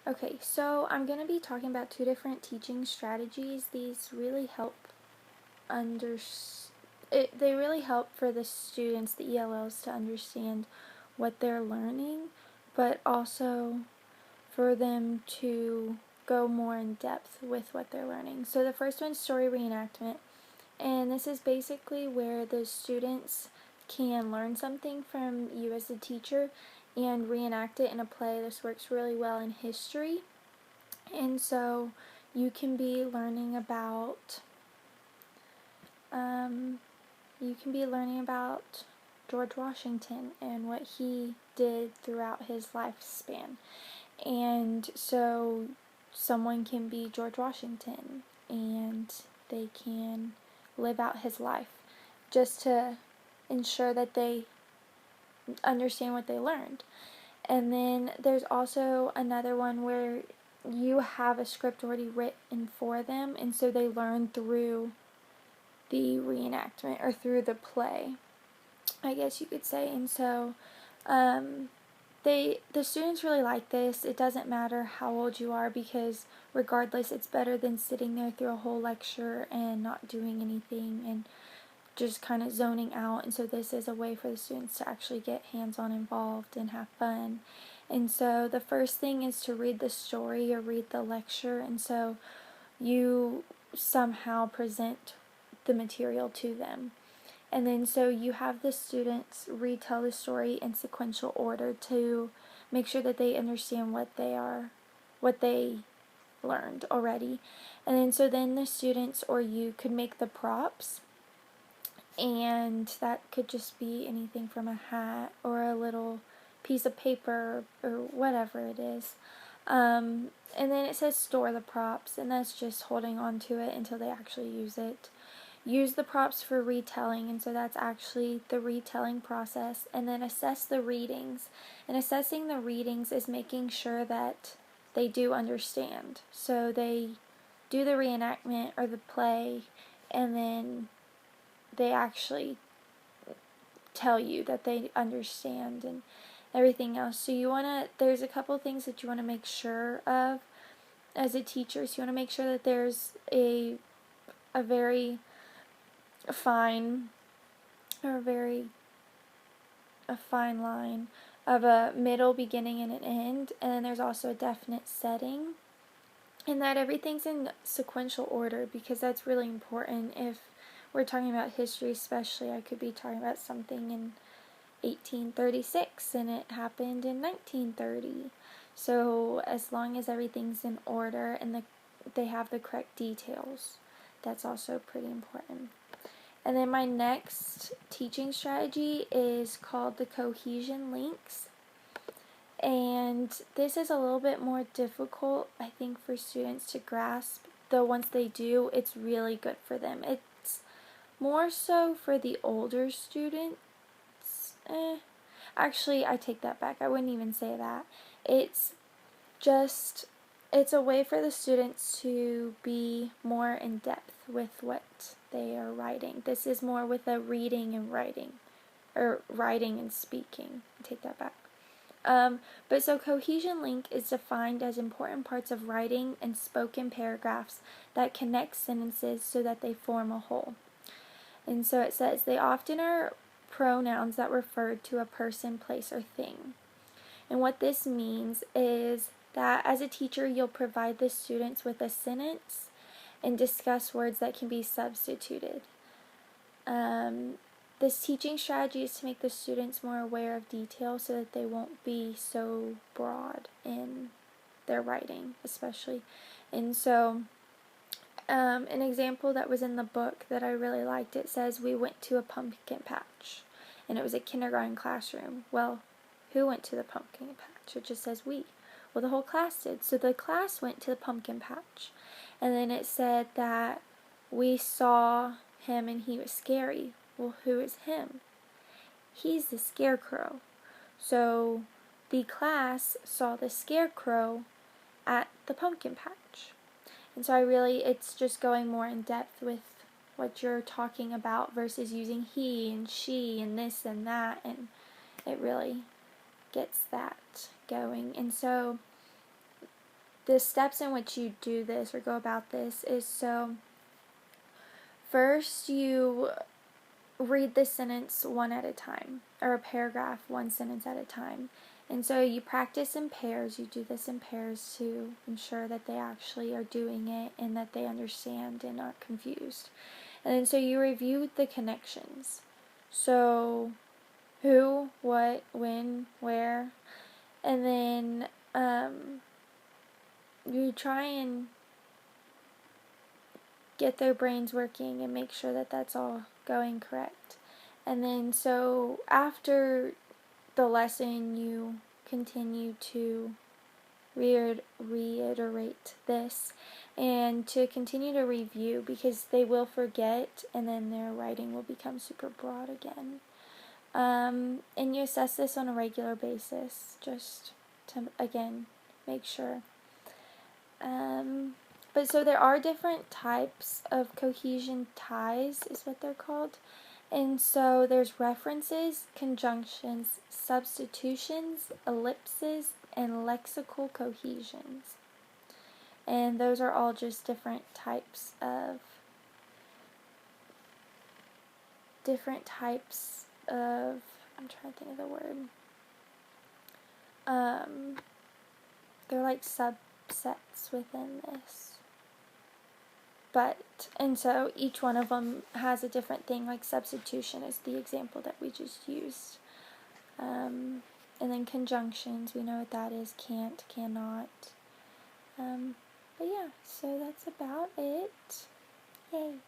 Okay, so I'm going to be talking about two different teaching strategies. These really help they really help for the students, the ELLs, to understand what they're learning, but also for them to go more in depth with what they're learning. So the first one's story reenactment, and this is basically where the students can learn something from you as a teacher and reenact it in a play. This works really well in history. And so you can be learning about George Washington and what he did throughout his lifespan. And so someone can be George Washington and they can live out his life just to ensure that they understand what they learned. And then there's also another one where you have a script already written for them, and so they learn through the reenactment or through the play, I guess you could say. And so the students really like this. It doesn't matter how old you are, because regardless, it's better than sitting there through a whole lecture and not doing anything and just kind of zoning out. And so this is a way for the students to actually get hands-on involved and have fun. And so the first thing is to read the story or read the lecture, and so you somehow present the material to them. And then so you have the students retell the story in sequential order to make sure that they understand what they learned already. And then so then the students or you could make the props, and that could just be anything from a hat or a little piece of paper or whatever it is. And then it says store the props, and that's just holding on to it until they actually use it. Use the props for retelling, and so that's actually the retelling process. And then assess the readings. And assessing the readings is making sure that they do understand. So they do the reenactment or the play, and then they actually tell you that they understand and everything else. So there's a couple things that you want to make sure of as a teacher. So you want to make sure that there's a very fine line of a middle, beginning, and an end, and then there's also a definite setting, and that everything's in sequential order, because that's really important. If we're talking about history especially, I could be talking about something in 1836 and it happened in 1930. So as long as everything's in order and they have the correct details, that's also pretty important. And then my next teaching strategy is called the cohesion links. And this is a little bit more difficult, I think, for students to grasp, though once they do, it's really good for them. It's more so for the older students. Actually, I take that back. I wouldn't even say that. It's a way for the students to be more in depth with what they are writing. This is more with a reading and writing, or writing and speaking. I take that back. But so cohesion link is defined as important parts of writing and spoken paragraphs that connect sentences so that they form a whole. And so it says they often are pronouns that refer to a person, place, or thing. And what this means is that as a teacher, you'll provide the students with a sentence and discuss words that can be substituted. This teaching strategy is to make the students more aware of detail so that they won't be so broad in their writing, especially. And so an example that was in the book that I really liked, it says, we went to a pumpkin patch, and it was a kindergarten classroom. Well, who went to the pumpkin patch? It just says we. Well, the whole class did. So the class went to the pumpkin patch. And then it said that we saw him and he was scary. Well, who is him? He's the scarecrow. So the class saw the scarecrow at the pumpkin patch. And so it's just going more in depth with what you're talking about versus using he and she and this and that, and it really gets that going. And so the steps in which you do this or go about this is, so first you read the sentence one at a time, or a paragraph one sentence at a time. And so you practice in pairs. You do this in pairs to ensure that they actually are doing it and that they understand and aren't confused. And then so you review the connections. So who, what, when, where, and then you try and get their brains working and make sure that that's all going correct. And then so after the lesson, you continue to reiterate this and to continue to review, because they will forget and then their writing will become super broad again. And you assess this on a regular basis, just to, again, make sure. But so there are different types of cohesion ties, is what they're called. And so there's references, conjunctions, substitutions, ellipses, and lexical cohesions. And those are all just different types of I'm trying to think of the word. They're like subsets within this. And so each one of them has a different thing, like substitution is the example that we just used. And then conjunctions, we know what that is, can't, cannot. But yeah, so that's about it. Yay.